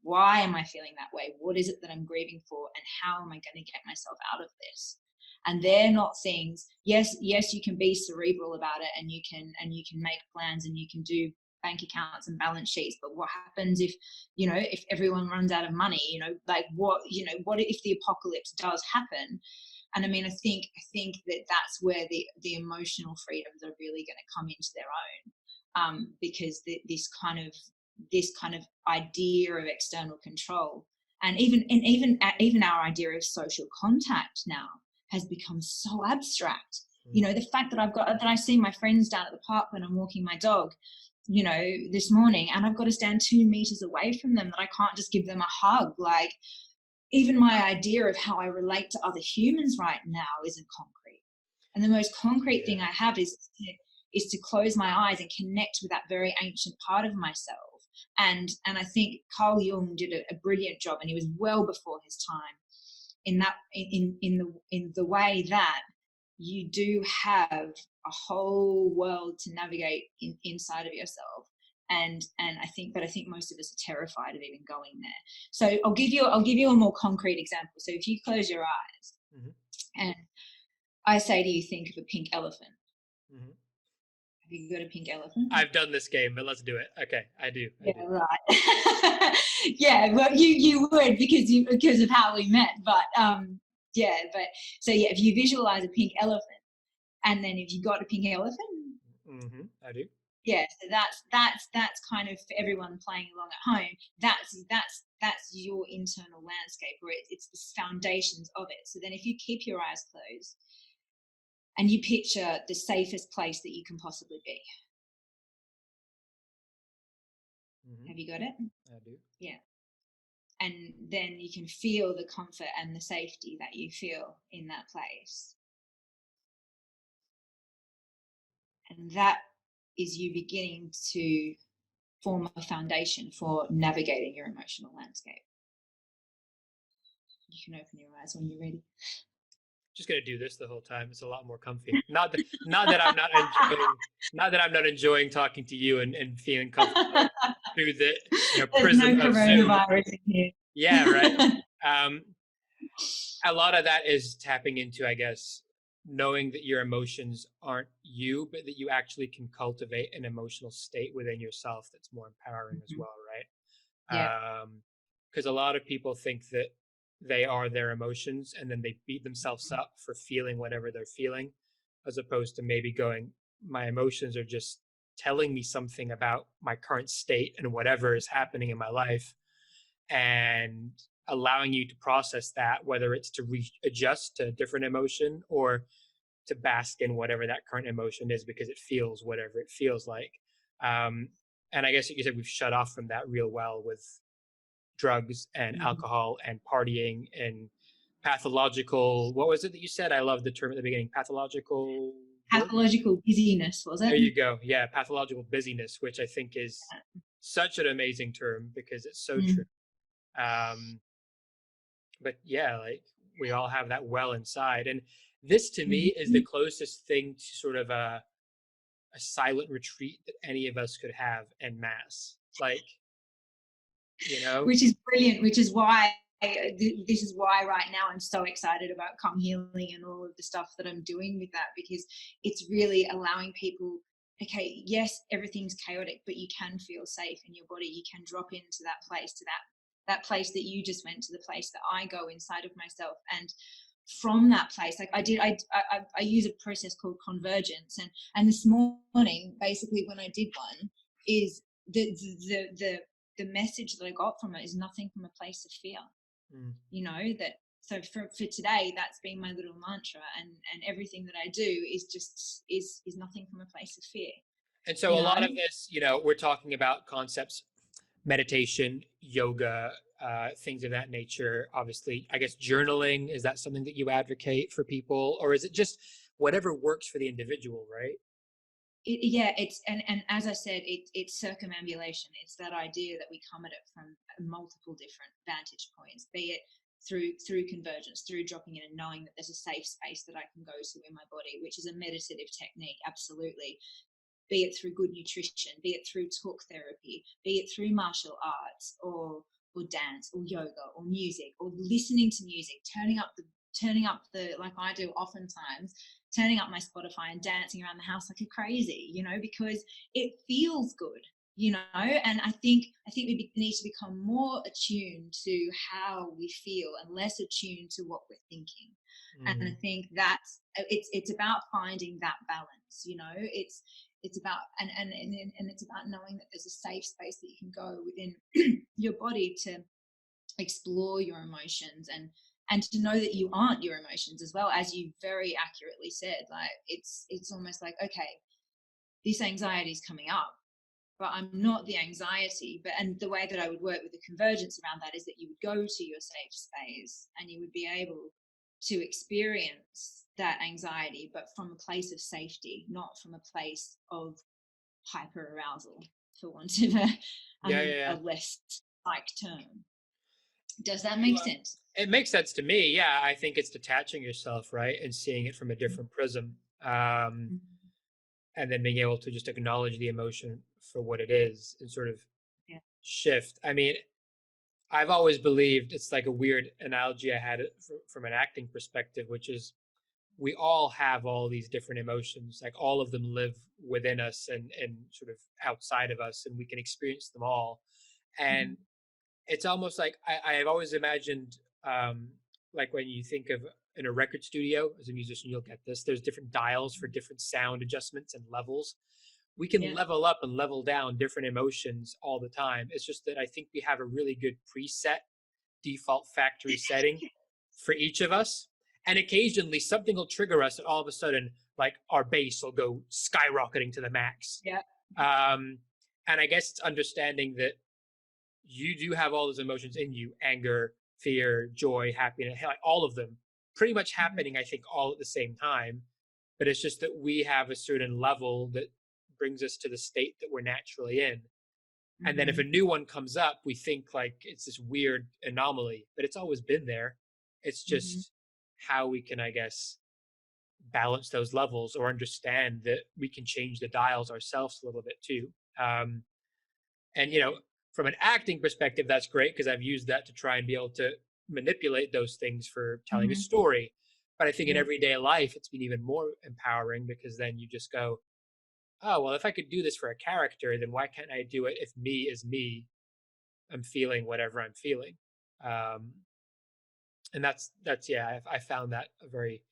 Why am I feeling that way? What is it that I'm grieving for? And how am I going to get myself out of this? And they're not things, yes, you can be cerebral about it, and you can make plans and you can do bank accounts and balance sheets. But what happens if everyone runs out of money? What if the apocalypse does happen? And I think that that's where the emotional freedoms are really going to come into their own, because this kind of idea of external control, and even our idea of social contact now has become so abstract. The fact that I see my friends down at the park when I'm walking my dog, this morning, and I've got to stand 2 meters away from them, that I can't just give them a hug. Like, even my idea of how I relate to other humans right now isn't concrete. And the most concrete thing I have is to close my eyes and connect with that very ancient part of myself. And I think Carl Jung did a brilliant job, and he was well before his time in the way that you do have a whole world to navigate inside of yourself. And I think most of us are terrified of even going there. So I'll give you a more concrete example. So if you close your eyes and I say to you, think of a pink elephant. you got a pink elephant? I've done this game, but let's do it. Okay, I do. Yeah, right. Yeah, well, you would because of how we met, but yeah, but so yeah, if you visualize a pink elephant, and then if you got a pink elephant, I do. yeah, so that's kind of for everyone playing along at home. That's your internal landscape, or it's the foundations of it. So then, if you keep your eyes closed and you picture the safest place that you can possibly be. Have you got it? I do. Yeah. And then you can feel the comfort and the safety that you feel in that place. And that is you beginning to form a foundation for navigating your emotional landscape. You can open your eyes when you're ready. Just gonna do this the whole time. It's a lot more comfy. Not that I'm not enjoying talking to you and feeling comfortable through the prison no of Zoom. coronavirus in here. Yeah, right. A lot of that is tapping into, I guess, knowing that your emotions aren't you, but that you actually can cultivate an emotional state within yourself that's more empowering as well, right? Yeah. Because a lot of people think that they are their emotions, and then they beat themselves up for feeling whatever they're feeling, as opposed to maybe going, my emotions are just telling me something about my current state and whatever is happening in my life, and allowing you to process that, whether it's to readjust to a different emotion or to bask in whatever that current emotion is, because it feels whatever it feels like. And I guess you said we've shut off from that real well with drugs and alcohol and partying and pathological, what was it that you said? I love the term at the beginning, pathological busyness, was it? There you go. Yeah, pathological busyness, which I think is such an amazing term because it's so true. But yeah, like we all have that well inside, and this to me is the closest thing to sort of a silent retreat that any of us could have en masse. Like, which is brilliant, which is why this is why right now I'm so excited about Come Healing and all of the stuff that I'm doing with that, because it's really allowing people, okay, yes, everything's chaotic, but you can feel safe in your body. You can drop into that place, to that place that you just went to, the place that I go inside of myself. And from that place, like I use a process called convergence, and this morning, basically when I did one, is the message that I got from it is nothing from a place of fear. That so for today, that's been my little mantra, and everything that I do is just is nothing from a place of fear. And so a lot of this, we're talking about concepts, meditation, yoga, things of that nature. Obviously, I guess journaling, is that something that you advocate for people, or is it just whatever works for the individual, right? It's and as I said, it's circumambulation. It's that idea that we come at it from multiple different vantage points, be it through convergence, through dropping in and knowing that there's a safe space that I can go to in my body, which is a meditative technique, absolutely. Be it through good nutrition, be it through talk therapy, be it through martial arts or dance or yoga or music or listening to music, turning up the like I do oftentimes, turning up my Spotify and dancing around the house like a crazy, because it feels good, and I think we need to become more attuned to how we feel and less attuned to what we're thinking. And I think that's it's about finding that balance, it's about and it's about knowing that there's a safe space that you can go within your body to explore your emotions and to know that you aren't your emotions as well, as you very accurately said. Like it's almost like, okay, this anxiety is coming up, but I'm not the anxiety. And the way that I would work with the convergence around that is that you would go to your safe space and you would be able to experience that anxiety, but from a place of safety, not from a place of hyper arousal, for want of a less like term. Does that make sense? It makes sense to me. Yeah, I think it's detaching yourself, right, and seeing it from a different prism, and then being able to just acknowledge the emotion for what it is and sort of shift. I mean, I've always believed, it's like a weird analogy I had from an acting perspective, which is we all have all these different emotions. Like all of them live within us and sort of outside of us, and we can experience them all. And Mhm. it's almost like I've always imagined, like when you think of in a record studio as a musician, you'll get this. There's different dials for different sound adjustments and levels. We can Yeah. level up and level down different emotions all the time. It's just that I think we have a really good preset default factory setting for each of us. And occasionally something will trigger us, and all of a sudden, like our bass will go skyrocketing to the max. Yeah. Um, and I guess it's understanding that you do have all those emotions in you: anger, fear, joy, happiness, like all of them pretty much Mhm. happening, I think, all at the same time. But it's just that we have a certain level that brings us to the state that we're naturally in. And then if a Mhm. new one comes up, we think like it's this weird anomaly, but it's always been there. It's Mhm. just how we can, I guess, balance those levels or understand that we can change the dials ourselves a little bit too. Um, and, Yeah. from an acting perspective, that's great because I've used that to try and be able to manipulate those things for telling a Mhm. story. But I think in Yeah. everyday life, it's been even more empowering because then you just go, oh, well, if I could do this for a character, then why can't I do it if me is me? I'm feeling whatever I'm feeling. Um, and that's yeah, I found that a very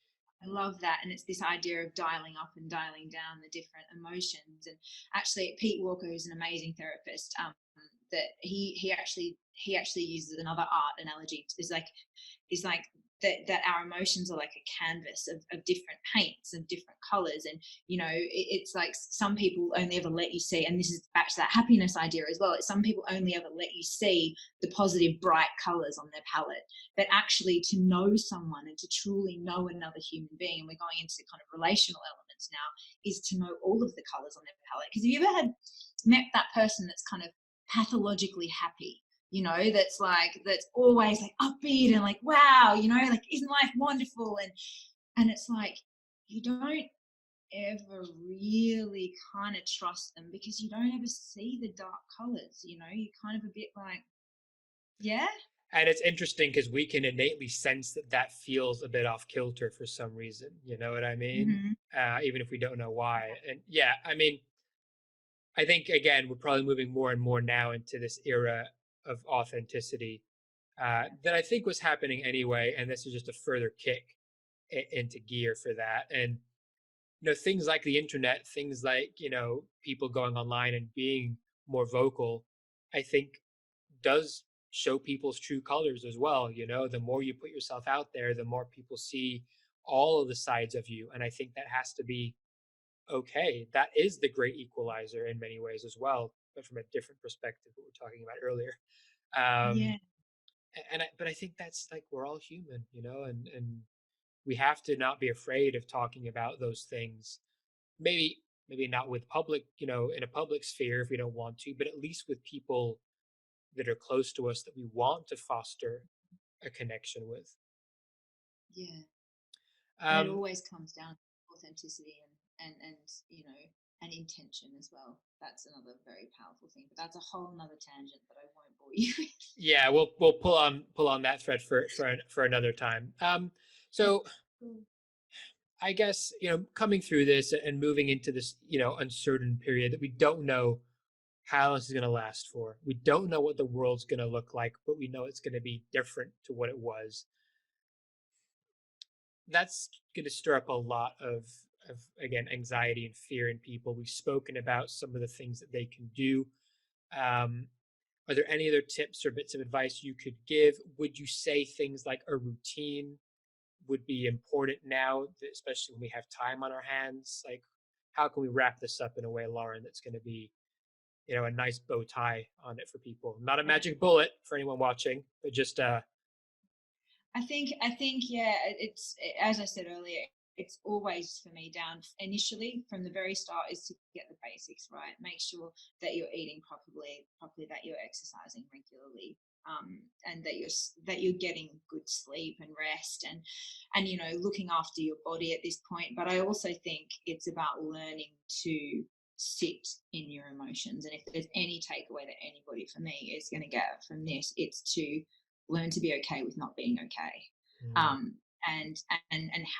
I love that. And it's this idea of dialing up and dialing down the different emotions. And actually, Pete Walker, who's an amazing therapist, that he actually uses another art analogy. Is like that our emotions are like a canvas of different paints of different colors. And it's like some people only ever let you see, and this is back to that happiness idea as well, some people only ever let you see the positive bright colors on their palette. But actually, to know someone and to truly know another human being, and we're going into kind of relational elements now, is to know all of the colors on their palette. Because have you ever met that person that's kind of pathologically happy, that's always like upbeat and like, wow, like, isn't life wonderful? And it's like, you don't ever really kind of trust them because you don't ever see the dark colors. You're kind of a bit like, yeah. and it's interesting because we can innately sense that that feels a bit off kilter for some reason. You know what I mean? Hmm. Even if we don't know why. And yeah, I mean, I think again we're probably moving more and more now into this era of authenticity that I think was happening anyway, and this is just a further kick into gear for that. And things like the internet, things like people going online and being more vocal, I think does show people's true colors as well. The more you put yourself out there, the more people see all of the sides of you, and I think that has to be okay. That is the great equalizer in many ways as well, but from a different perspective, what we were talking about earlier. um Yeah. but I think that's like we're all human, and we have to not be afraid of talking about those things. Maybe not with public, in a public sphere if we don't want to, but at least with people that are close to us that we want to foster a connection with. Yeah. And it um always comes down to authenticity and and intention as well. That's another very powerful thing, but that's a whole nother tangent that I won't bore you with. yeah, we'll pull on that thread for another time. Yeah. So Cool. I guess, coming through this and moving into this, uncertain period that we don't know how this is going to last for. We don't know what the world's going to look like, but we know it's going to be different to what it was. That's going to stir up a lot of again, anxiety and fear in people. We've spoken about some of the things that they can do. Um, are there any other tips or bits of advice you could give? Would you say things like a routine would be important now, especially when we have time on our hands? Like, how can we wrap this up in a way, Lauran, that's going to be, a nice bow tie on it for people? Not a Yeah. magic bullet for anyone watching, but just I think yeah, it's as I said earlier, it's always for me down initially from the very start is to get the basics right. Make sure that you're eating properly, that you're exercising regularly, and that you're getting good sleep and rest, and looking after your body at this point. But I also think it's about learning to sit in your emotions. And if there's any takeaway that anybody for me is going to get from this, it's to learn to be okay with not being okay. mm, and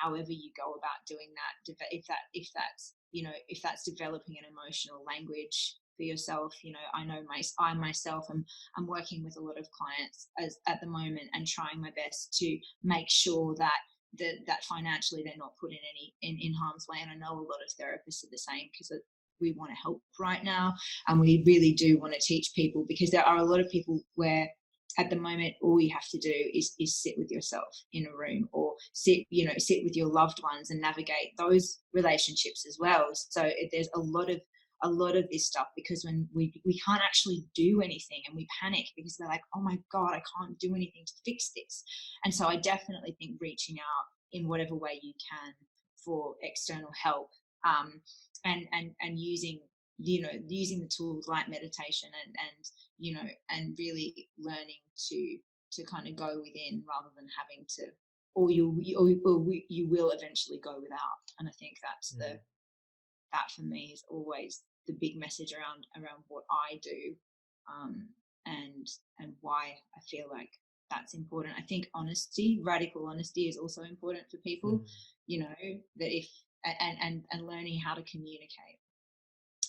however you go about doing that, if that's, you know, if that's developing an emotional language for yourself. You know, I myself I'm working with a lot of clients at the moment and trying my best to make sure that that financially they're not put in in harm's way. And I know a lot of therapists are the same, because we want to help right now, and we really do want to teach people, because there are a lot of people where at the moment all you have to do is sit with yourself in a room, or sit with your loved ones and navigate those relationships as well. So there's a lot of this stuff, because when we can't actually do anything, and we panic because we're like, oh my God, I can't do anything to fix this. And so I definitely think reaching out in whatever way you can for external help, and using the tools like meditation, and really learning to kind of go within, rather than having to, or you will eventually go without. And I think that's that for me is always the big message around what I do, and why I feel like that's important. I think radical honesty is also important for people, you know, that if, and learning how to communicate.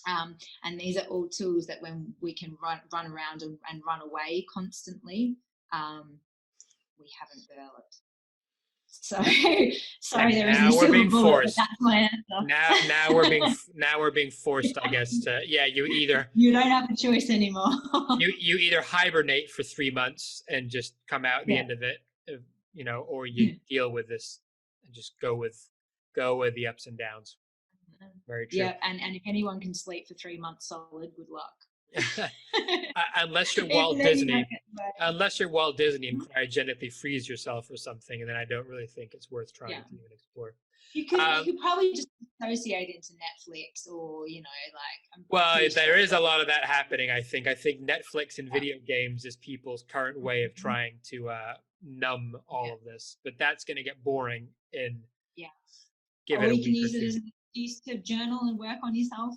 And these are all tools that when we can run around and run away constantly, we haven't developed. So sorry, there isn't a silver bullet, but that's my answer. Now we're being forced, I guess, to you don't have a choice anymore. you either hibernate for 3 months and just come out at the end of it, you know, or you deal with this and just go with the ups and downs. Very true. Yeah, and if anyone can sleep for 3 months solid, good luck. Unless you're Walt Disney and cryogenically freeze yourself or something, and then I don't really think it's worth trying to even explore. You could probably just associate into Netflix, or, you know, like. Well, there is a lot of that happening. I think Netflix and video games is people's current way of trying to numb all of this, but that's going to get boring in. Yeah. Or you can use it as an excuse to journal and work on yourself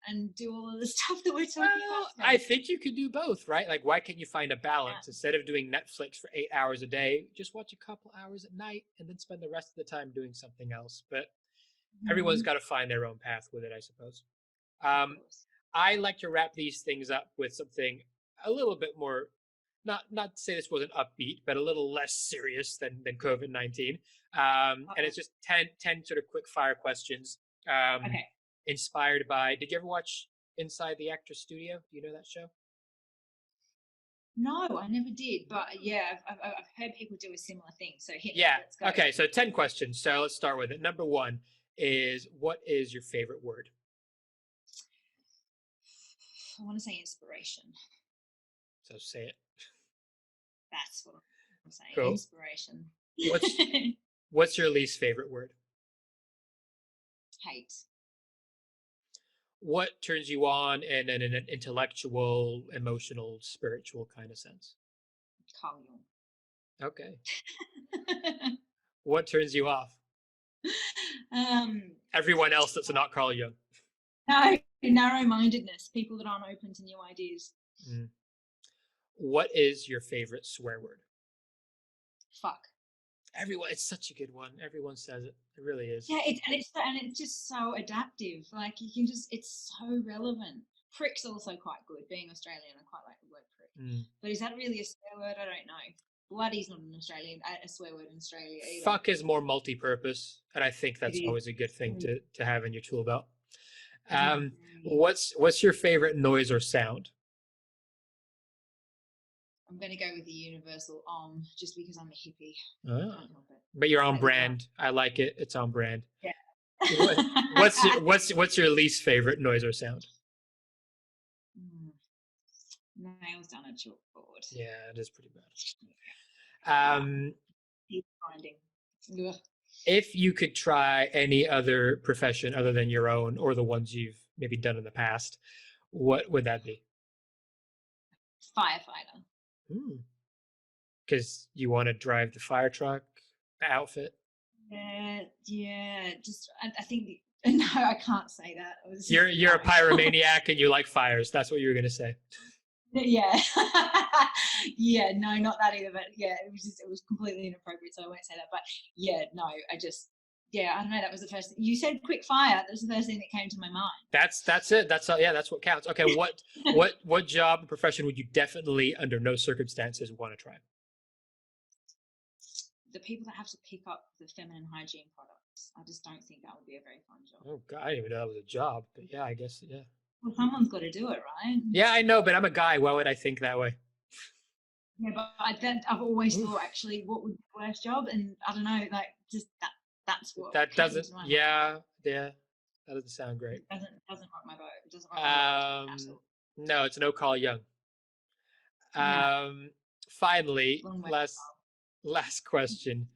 and do all of the stuff that we're talking about. I think you could do both, right? Like, why can't you find a balance? Instead of doing Netflix for 8 hours a day, just watch a couple hours at night and then spend the rest of the time doing something else. But everyone's got to find their own path with it, I suppose. I like to wrap these things up with something a little bit more, not to say this wasn't upbeat, but a little less serious than COVID-19. And it's just 10 sort of quick fire questions. Okay. Inspired by, did you ever watch Inside the Actor's Studio? Do you know that show? No, I never did. But yeah, I've heard people do a similar thing. So let's go. Okay, so 10 questions. So let's start with it. Number 1 is, what is your favorite word? I want to say inspiration. So say it. That's what I'm saying. Cool. Inspiration. What's your least favorite word? Hate. What turns you on in an intellectual, emotional, spiritual kind of sense? Carl Jung. Okay. What turns you off? Everyone else that's not Carl Jung. No, narrow-mindedness. People that aren't open to new ideas. What is your favorite swear word? Fuck. It's such a good one. Everyone says it. It really is. Yeah, it's just so adaptive. Like, you can just, it's so relevant. Prick's also quite good. Being Australian, I quite like the word prick. But is that really a swear word? I don't know. Bloody's not a swear word in Australia either. Fuck is more multi-purpose, and I think that's always a good thing to have in your tool belt. What's your favorite noise or sound? I'm going to go with the universal just because I'm a hippie. Oh. But you're on brand. I like it. It's on brand. Yeah. What's your least favorite noise or sound? Nails down a chalkboard. Yeah, it is pretty bad. Keep finding. If you could try any other profession other than your own, or the ones you've maybe done in the past, what would that be? Firefighter. Because you want to drive the fire truck, the outfit? Yeah. Just, I think, no, I can't say that. You're a pyromaniac and you like fires. That's what you were going to say. Yeah. Yeah, no, not that either, but yeah, it was completely inappropriate, so I won't say that. But yeah, no, yeah, I don't know, that was the first you said quick fire, that was the first thing that came to my mind. That's it. That's all, yeah, that's what counts. Okay, what job and profession would you definitely under no circumstances want to try? The people that have to pick up the feminine hygiene products, I just don't think that would be a very fun job. Oh God, I didn't even know that was a job, but yeah, I guess yeah. Well, someone's got to do it, right? Yeah, I know, but I'm a guy. Why would I think that way? Yeah, but I've always Oof. thought, actually, what would be the worst job? And I don't know, like, just that's what That came doesn't. into my mind. Yeah, yeah. That doesn't sound great. It doesn't rock my boat. It doesn't rock my boat at all. No, it's no call young. No, Finally, long way. last question.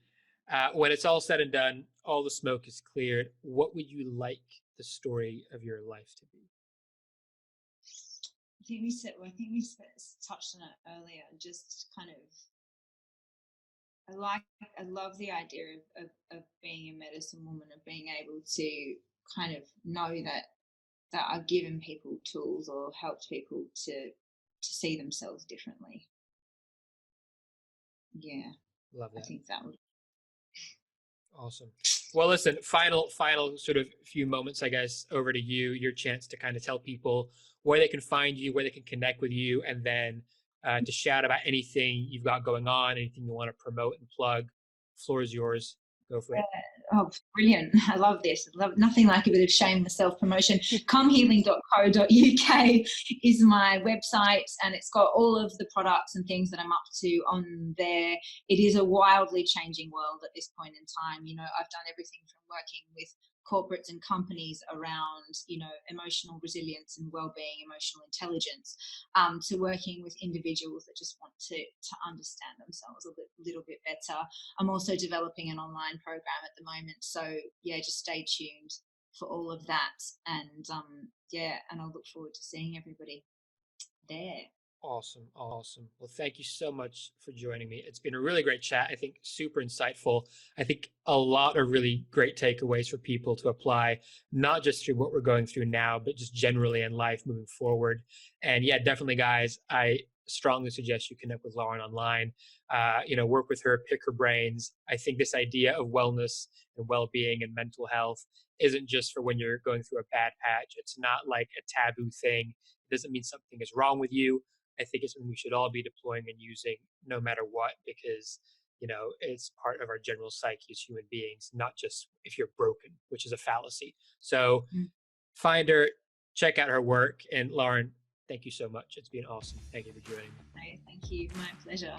When it's all said and done, all the smoke is cleared. What would you like the story of your life to be? I think we touched on it earlier. Just kind of, I love the idea of being a medicine woman, of being able to kind of know that I've given people tools or helped people to see themselves differently. Yeah, Love I that. think that would. Awesome. Well, listen, final sort of few moments, I guess, over to you, your chance to kind of tell people where they can find you, where they can connect with you, and then to shout about anything you've got going on, anything you want to promote and plug. The floor is yours. Go for it. Oh, brilliant. I love this. I love nothing like a bit of shameless self-promotion. Comehealing.co.uk is my website, and it's got all of the products and things that I'm up to on there. It is a wildly changing world at this point in time. You know, I've done everything from working with corporates and companies around, you know, emotional resilience and well-being, emotional intelligence, to working with individuals that just want to understand themselves a little bit better. I'm also developing an online program at the moment, so yeah, just stay tuned for all of that. And yeah, and I'll look forward to seeing everybody there. Awesome. Awesome. Well, thank you so much for joining me. It's been a really great chat. I think super insightful. I think a lot of really great takeaways for people to apply, not just through what we're going through now, but just generally in life moving forward. And yeah, definitely, guys, I strongly suggest you connect with Lauran online, work with her, pick her brains. I think this idea of wellness and well-being and mental health isn't just for when you're going through a bad patch. It's not like a taboo thing. It doesn't mean something is wrong with you. I think it's something we should all be deploying and using no matter what, because it's part of our general psyche as human beings, not just if you're broken, which is a fallacy. So find her, check out her work. And Lauran, thank you so much. It's been awesome. Thank you for joining me. Thank you. My pleasure.